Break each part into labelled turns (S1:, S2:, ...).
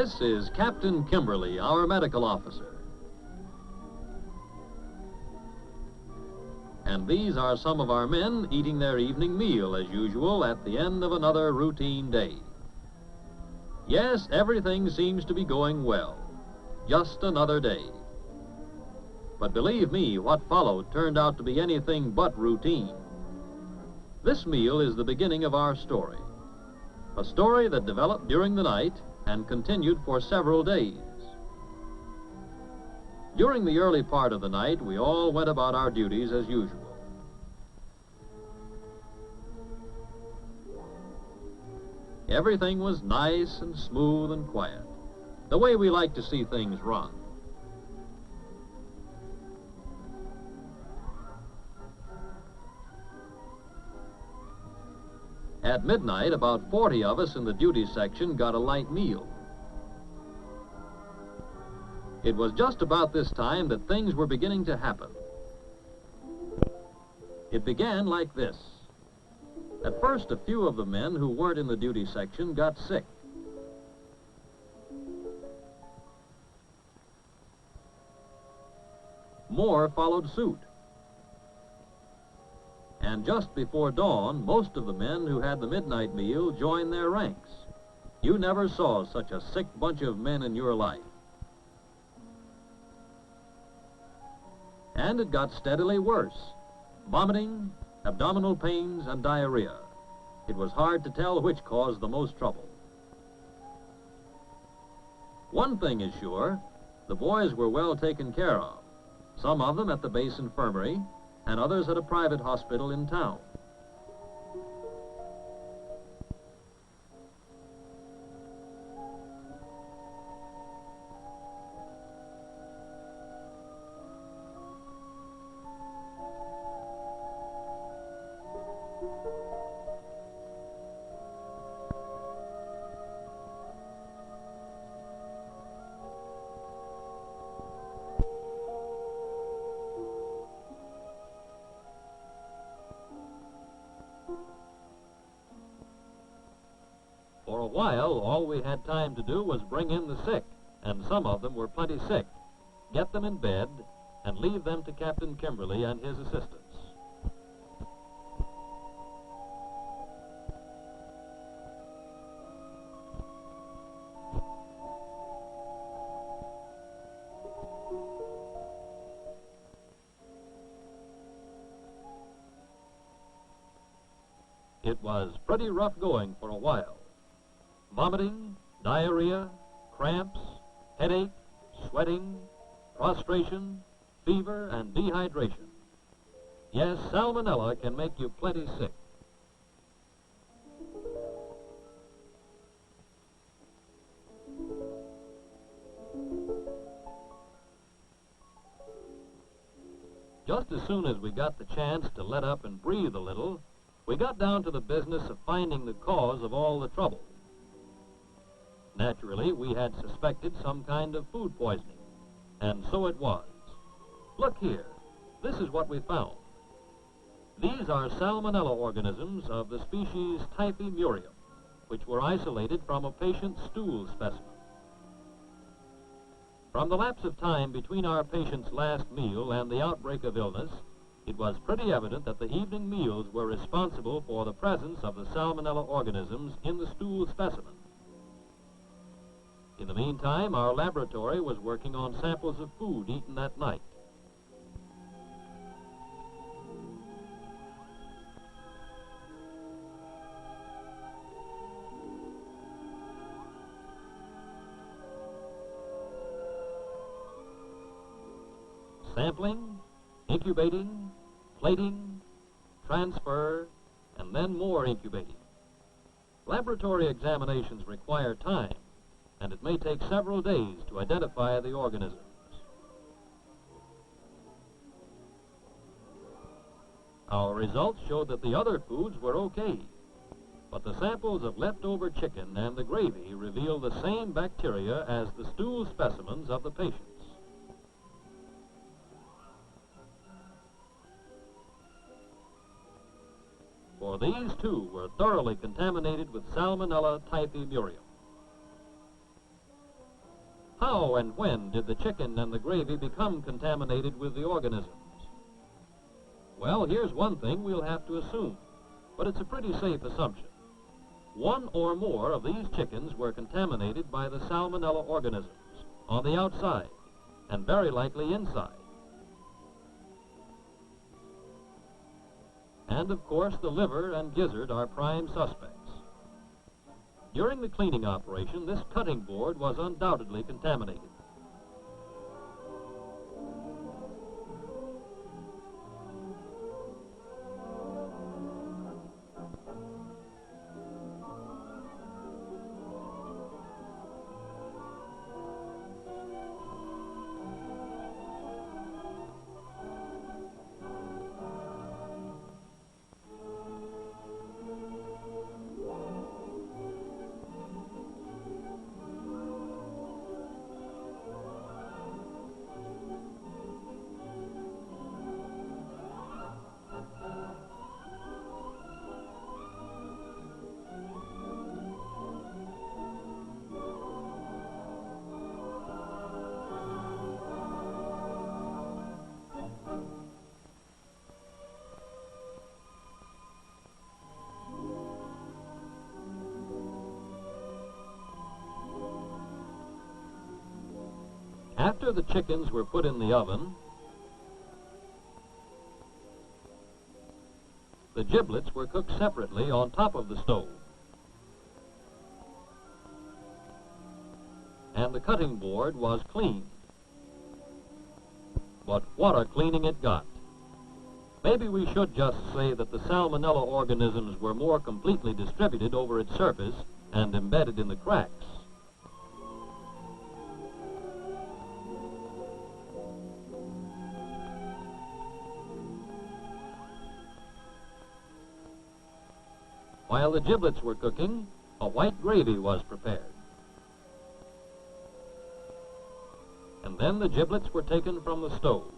S1: This is Captain Kimberly, our medical officer. And these are some of our men eating their evening meal as usual at the end of another routine day. Yes, everything seems to be going well. Just another day. But believe me, what followed turned out to be anything but routine. This meal is the beginning of our story. A story that developed during the night and continued for several days. During the early part of the night, we all went about our duties as usual. Everything was nice and smooth and quiet, the way we like to see things run. At midnight, about 40 of us in the duty section got a light meal. It was just about this time that things were beginning to happen. It began like this. At first, a few of the men who weren't in the duty section got sick. More followed suit. And just before dawn, most of the men who had the midnight meal joined their ranks. You never saw such a sick bunch of men in your life. And it got steadily worse. Vomiting, abdominal pains, and diarrhea. It was hard to tell which caused the most trouble. One thing is sure, the boys were well taken care of. Some of them at the base infirmary, and others at a private hospital in town. For a while, all we had time to do was bring in the sick, and some of them were plenty sick, get them in bed, and leave them to Captain Kimberly and his assistants. It was pretty rough going for a while. Vomiting, diarrhea, cramps, headache, sweating, prostration, fever, and dehydration. Yes, salmonella can make you plenty sick. Just as soon as we got the chance to let up and breathe a little, we got down to the business of finding the cause of all the trouble. Naturally, we had suspected some kind of food poisoning, and so it was. Look here, this is what we found. These are salmonella organisms of the species Typhimurium, which were isolated from a patient's stool specimen. From the lapse of time between our patient's last meal and the outbreak of illness, it was pretty evident that the evening meals were responsible for the presence of the salmonella organisms in the stool specimen. In the meantime, our laboratory was working on samples of food eaten that night. Sampling, incubating, plating, transfer, and then more incubating. Laboratory examinations require time, and it may take several days to identify the organisms. Our results showed that the other foods were okay, but the samples of leftover chicken and the gravy revealed the same bacteria as the stool specimens of the patients. For these too were thoroughly contaminated with Salmonella Typhimurium. How and when did the chicken and the gravy become contaminated with the organisms? Well, here's one thing we'll have to assume, but it's a pretty safe assumption. One or more of these chickens were contaminated by the Salmonella organisms on the outside, and very likely inside. And of course, the liver and gizzard are prime suspects. During the cleaning operation, this cutting board was undoubtedly contaminated. After the chickens were put in the oven, the giblets were cooked separately on top of the stove. And the cutting board was cleaned. But what a cleaning it got. Maybe we should just say that the Salmonella organisms were more completely distributed over its surface and embedded in the cracks. While the giblets were cooking, a white gravy was prepared. And then the giblets were taken from the stove.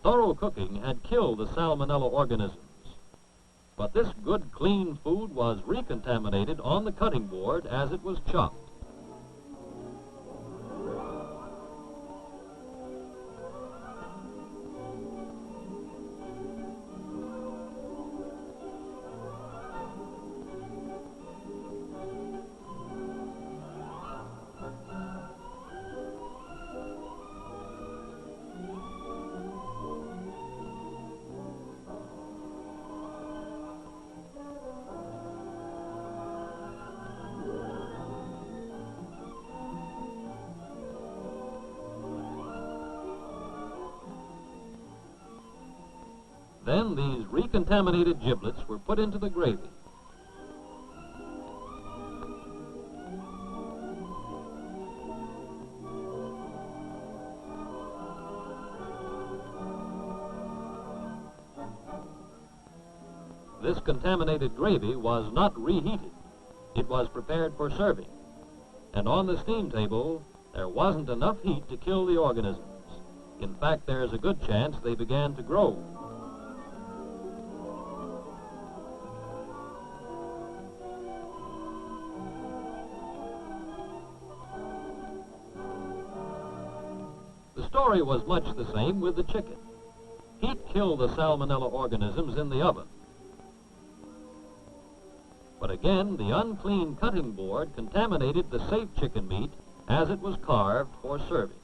S1: Thorough cooking had killed the Salmonella organisms, but this good, clean food was recontaminated on the cutting board as it was chopped. Then these recontaminated giblets were put into the gravy. This contaminated gravy was not reheated. It was prepared for serving. And on the steam table, there wasn't enough heat to kill the organisms. In fact, there's a good chance they began to grow. The story was much the same with the chicken. Heat killed the Salmonella organisms in the oven. But again, the unclean cutting board contaminated the safe chicken meat as it was carved for serving.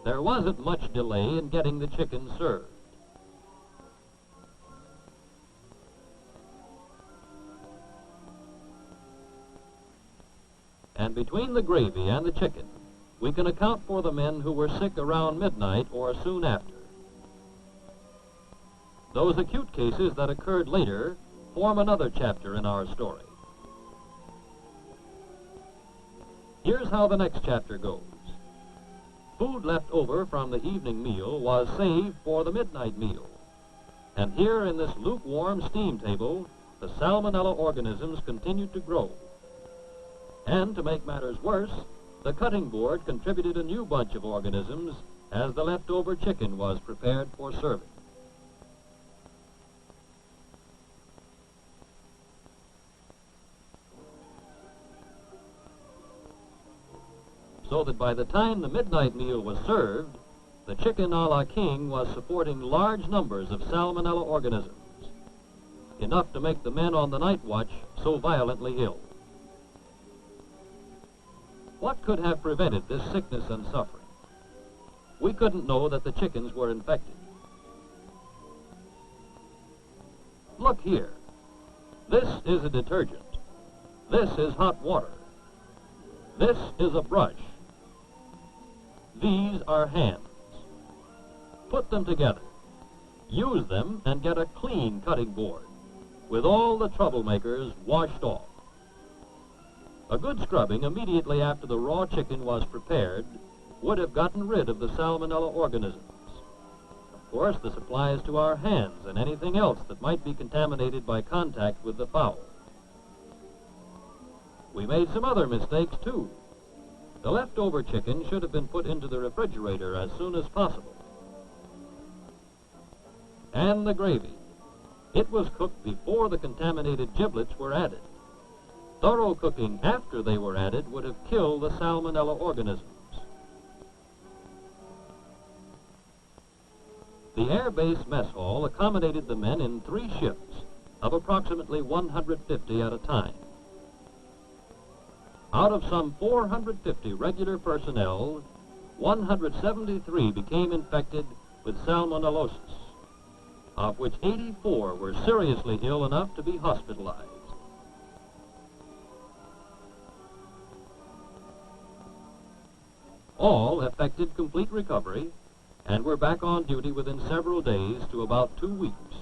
S1: There wasn't much delay in getting the chicken served. And between the gravy and the chicken, we can account for the men who were sick around midnight or soon after. Those acute cases that occurred later form another chapter in our story. Here's how the next chapter goes. Food left over from the evening meal was saved for the midnight meal. And here in this lukewarm steam table, the salmonella organisms continued to grow. And to make matters worse, the cutting board contributed a new bunch of organisms as the leftover chicken was prepared for serving. So that by the time the midnight meal was served, the chicken a la king was supporting large numbers of salmonella organisms, enough to make the men on the night watch so violently ill. What could have prevented this sickness and suffering? We couldn't know that the chickens were infected. Look here. This is a detergent. This is hot water. This is a brush. These are hands. Put them together. Use them and get a clean cutting board, with all the troublemakers washed off. A good scrubbing immediately after the raw chicken was prepared would have gotten rid of the salmonella organisms. Of course, this applies to our hands and anything else that might be contaminated by contact with the fowl. We made some other mistakes, too. The leftover chicken should have been put into the refrigerator as soon as possible. And the gravy. It was cooked before the contaminated giblets were added. Thorough cooking after they were added would have killed the salmonella organisms. The Air Base Mess Hall accommodated the men in 3 shifts of approximately 150 at a time. Out of some 450 regular personnel, 173 became infected with salmonellosis, of which 84 were seriously ill enough to be hospitalized. All effected complete recovery and were back on duty within several days to about 2 weeks.